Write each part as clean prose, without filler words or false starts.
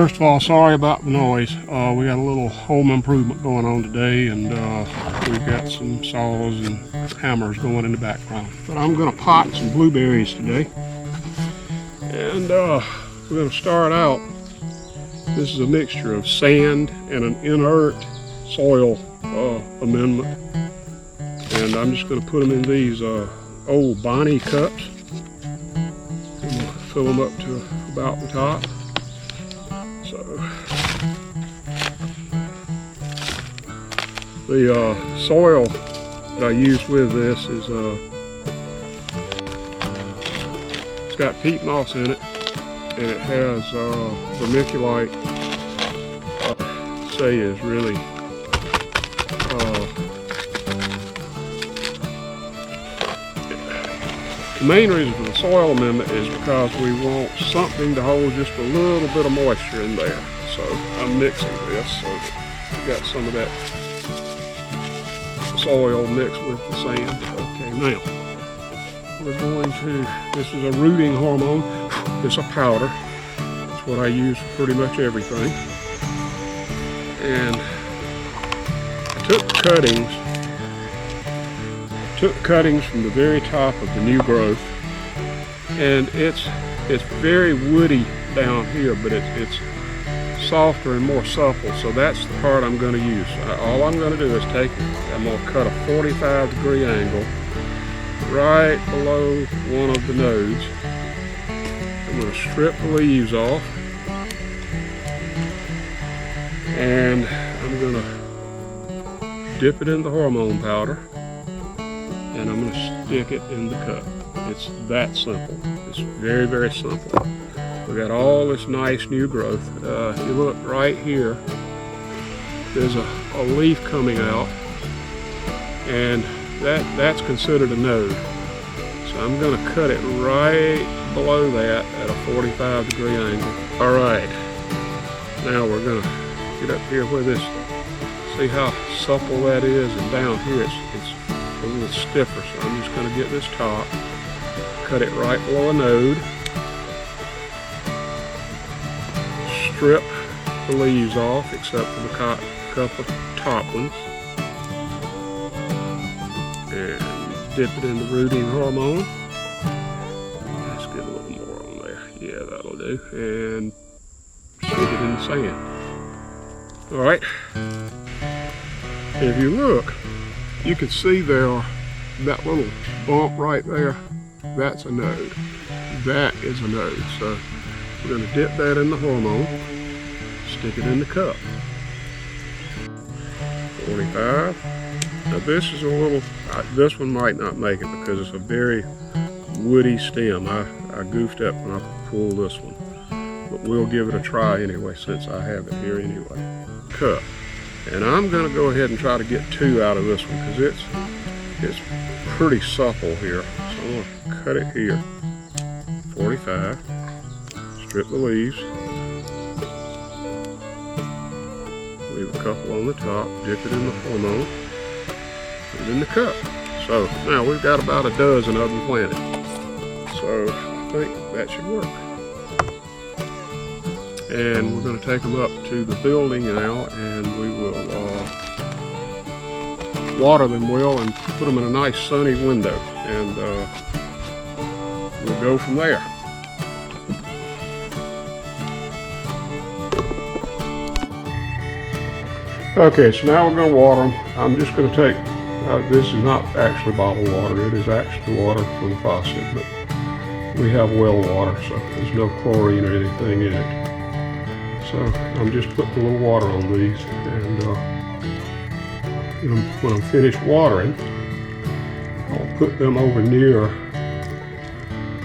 First of all, sorry about the noise. We got a little home improvement going on today, and we've got some saws and hammers going in the background. But I'm going to pot some blueberries today, and we're going to start out. This is a mixture of sand and an inert soil amendment, and I'm just going to put them in these old Bonnie cups. I'm going to fill them up to about the top. So the soil that I use with this is it's got peat moss in it, and it has vermiculite. Say is really the main reason for the soil amendment is because we want something to hold just a little bit of moisture in there. So I'm mixing this so that we got some of that soil mixed with the sand. Okay, now we're going to, this is a rooting hormone. It's a powder. It's what I use for pretty much everything. And I took cuttings from the very top of the new growth, and it's very woody down here, but it's softer and more supple, so that's the part I'm going to use. All I'm going to do is I'm going to cut a 45-degree angle right below one of the nodes. I'm going to strip the leaves off, and I'm going to dip it in the hormone powder, and I'm going to stick it in the cup. It's that simple. It's very, very simple. We got all this nice new growth. If you look right here, there's a leaf coming out, and that's considered a node. So I'm going to cut it right below that at a 45-degree angle. All right, now we're going to get up here where this, see how supple that is, and down here it's a little stiffer, so I'm just going to get this top, cut it right below a node, strip the leaves off except for the couple top ones, and dip it in the rooting hormone. Let's get a little more on there. Yeah, that'll do. And stick it in the sand. Alright, if you look, you can see there, that little bump right there, that's a node. That is a node. So we're going to dip that in the hormone, stick it in the cup. 45. Now this is a little, this one might not make it because it's a very woody stem. I goofed up when I pulled this one, but we'll give it a try anyway since I have it here anyway. Cup. And I'm going to go ahead and try to get 2 out of this one because it's pretty supple here. So I'm going to cut it here. 45. Strip the leaves. Leave a couple on the top. Dip it in the hormone. Put it in the cup. So now we've got about a dozen of them planted. So I think that should work. And we're going to take them up to the building now, and we will water them well and put them in a nice sunny window, and we'll go from there. Okay, so now we're going to water them. I'm just going to take, this is not actually bottled water, it is actually water from the faucet, but we have well water, so there's no chlorine or anything in it. So I'm just putting a little water on these, and when I'm finished watering, I'll put them over near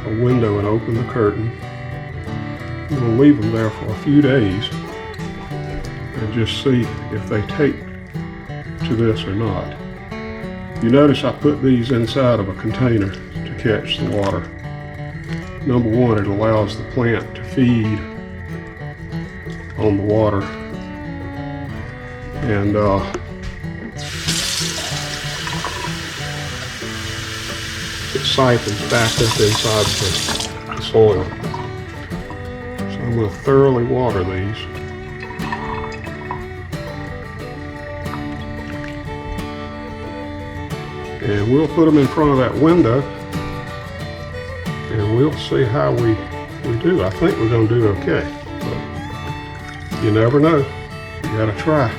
a window and open the curtain. I'm going to leave them there for a few days and just see if they take to this or not. You notice I put these inside of a container to catch the water. Number one, it allows the plant to feed on the water, and it siphons back up inside the soil. So I'm I'm going to thoroughly water these. And we'll put them in front of that window and we'll see how we do. I think we're going to do okay, but you never know. You got to try.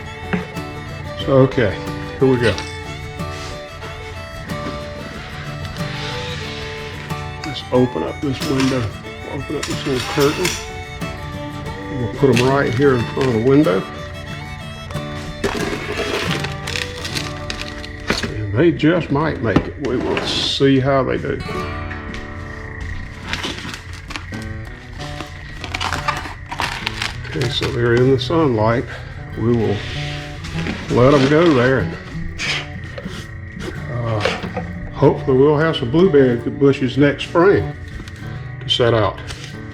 So, okay, here we go. Let's open up this window, open up this little curtain. We'll put them right here in front of the window. And they just might make it. We will see how they do. Okay, so they're in the sunlight. We will let them go there, and hopefully we'll have some blueberry bushes next spring to set out.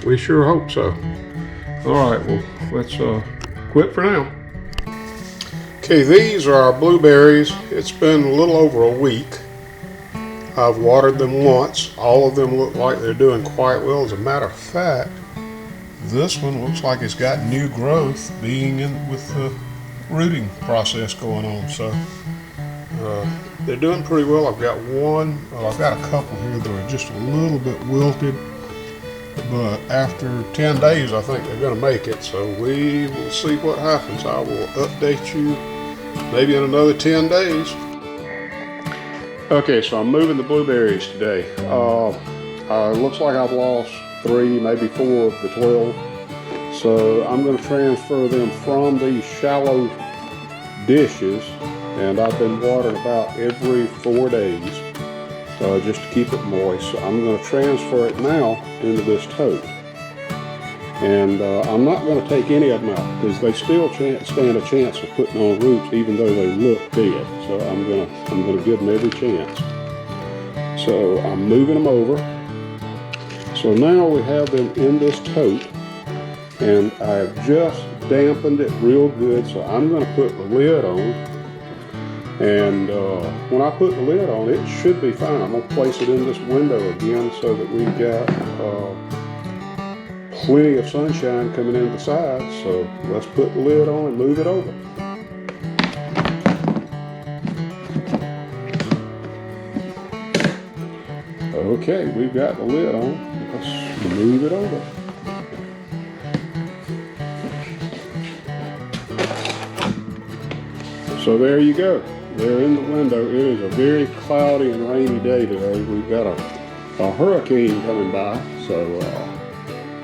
We sure hope so. All right, well, let's quit for now. Okay, these are our blueberries. It's been a little over a week. I've watered them once. All of them look like they're doing quite well. As a matter of fact, this one looks like it's got new growth being in with the rooting process going on. So they're doing pretty well. I've got I've got a couple here that are just a little bit wilted, but after 10 days I think they're going to make it. So we will see what happens. I will update you maybe in another 10 days. Okay, so I'm moving the blueberries today. Looks like I've lost 3, maybe 4 of the 12. So I'm going to transfer them from these shallow dishes, and I've been watering about every 4 days just to keep it moist. So I'm going to transfer it now into this tote. And I'm not going to take any of them out because they still stand a chance of putting on roots even though they look dead. So I'm going to give them every chance. So I'm moving them over. So now we have them in this tote, and I've just dampened it real good. So I'm going to put the lid on, and when I put the lid on, it should be fine. I'm going to place it in this window again so that we've got plenty of sunshine coming in the sides. So let's put the lid on and move it over. Okay, we've got the lid on. Let's move it over. So there you go. They're in the window. It is a very cloudy and rainy day today. We've got a hurricane coming by, so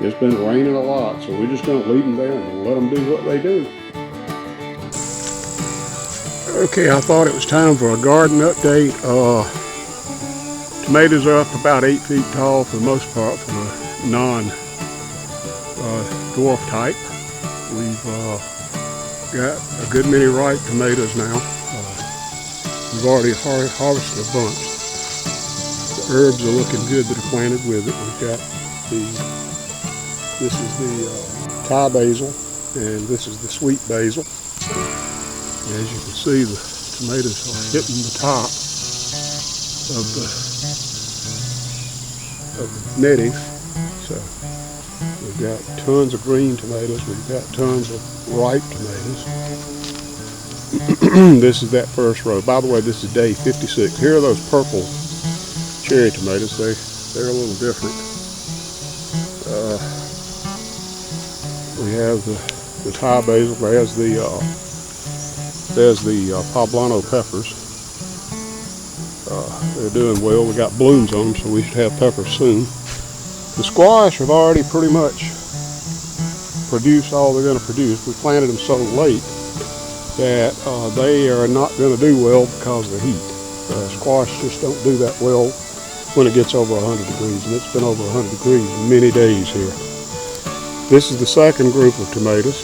it's been raining a lot. So we're just going to leave them there and let them do what they do. Okay, I thought it was time for a garden update. Tomatoes are up about 8 feet tall for the most part for the non-dwarf type. We've got a good many ripe tomatoes now. We've already harvested a bunch. The herbs are looking good that are planted with it. We've got this is the Thai basil, and this is the sweet basil. As you can see, the tomatoes are hitting the top of the netting. So we've got tons of green tomatoes. We've got tons of ripe tomatoes. This is that first row. By the way, this is day 56. Here are those purple cherry tomatoes. They're a little different. We have the Thai basil. There's the poblano peppers. They're doing well. We got blooms on them, so we should have peppers soon. The squash have already pretty much produced all they're going to produce. We planted them so late that they are not going to do well because of the heat. Squash just don't do that well when it gets over 100 degrees, and it's been over 100 degrees many days here. This is the second group of tomatoes.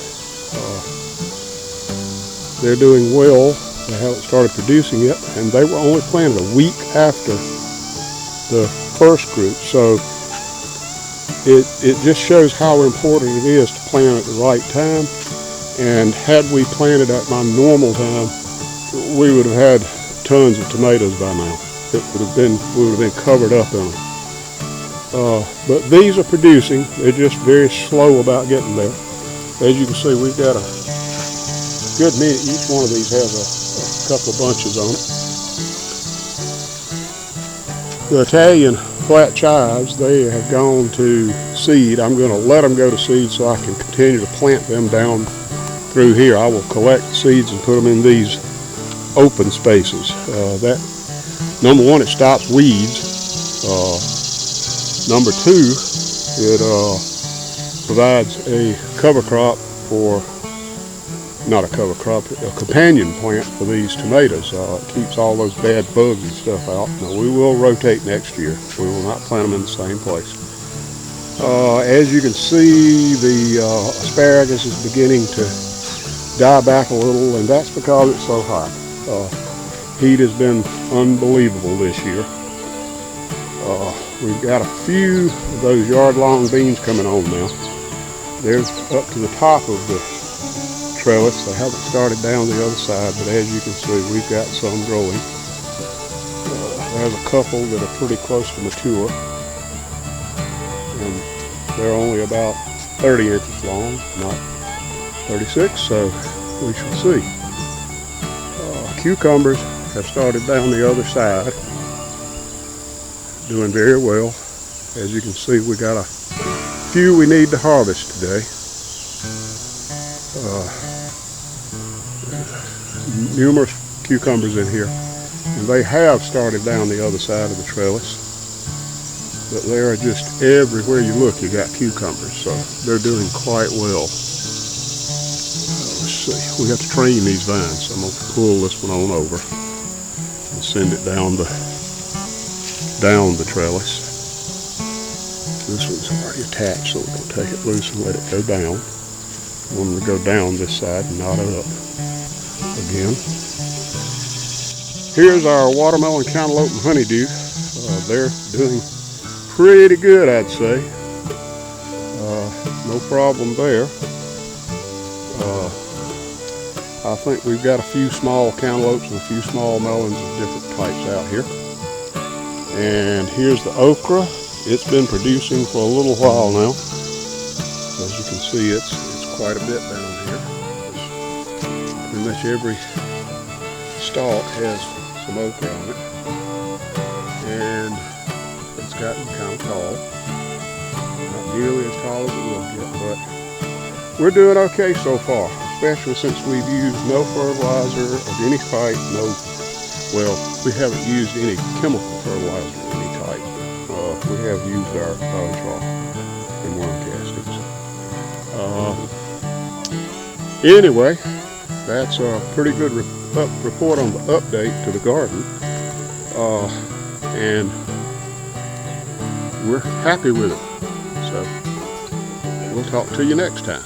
They're doing well. They haven't started producing yet, and they were only planted a week after the first group. So it just shows how important it is to plant at the right time. And had we planted at my normal time, we would have had tons of tomatoes by now. We would have been covered up in them. But these are producing. They're just very slow about getting there. As you can see, we've got a good many. Each one of these has a couple of bunches on it. The Italian flat chives, they have gone to seed. I'm going to let them go to seed so I can continue to plant them down through here. I will collect seeds and put them in these open spaces. That number one, it stops weeds. Number two, it provides a cover crop for, not a cover crop, a companion plant for these tomatoes. It keeps all those bad bugs and stuff out. Now we will rotate next year. We will not plant them in the same place. As you can see, the asparagus is beginning to die back a little, and that's because it's so hot. Heat has been unbelievable this year. We've got a few of those yard-long beans coming on now. They're up to the top of the trellis. They haven't started down the other side, but as you can see, we've got some growing. There's a couple that are pretty close to mature, and they're only about 30 inches long, not 36, so we shall see. Cucumbers have started down the other side, doing very well. As you can see, we got a few we need to harvest today. Numerous cucumbers in here, and they have started down the other side of the trellis, but they are just everywhere you look. You got cucumbers, so they're doing quite well. Let's see, we have to train these vines, so I'm going to pull this one on over and send it down the trellis. This one's already attached, so we're going to take it loose and let it go down. I want them to go down this side and not up again. Here's our watermelon, cantaloupe, and honeydew. They're doing pretty good, I'd say. No problem there. I think we've got a few small cantaloupes and a few small melons of different types out here. And here's the okra. It's been producing for a little while now. As you can see, it's quite a bit down here. Pretty much every stalk has some okra on it. And it's gotten kind of tall. Not nearly as tall as it will get, but we're doing okay so far, especially since we've used no fertilizer of any type. We haven't used any chemical fertilizer of any type. We have used our biochar and worm castings. Anyway, that's a pretty good report on the update to the garden. And we're happy with it. So we'll talk to you next time.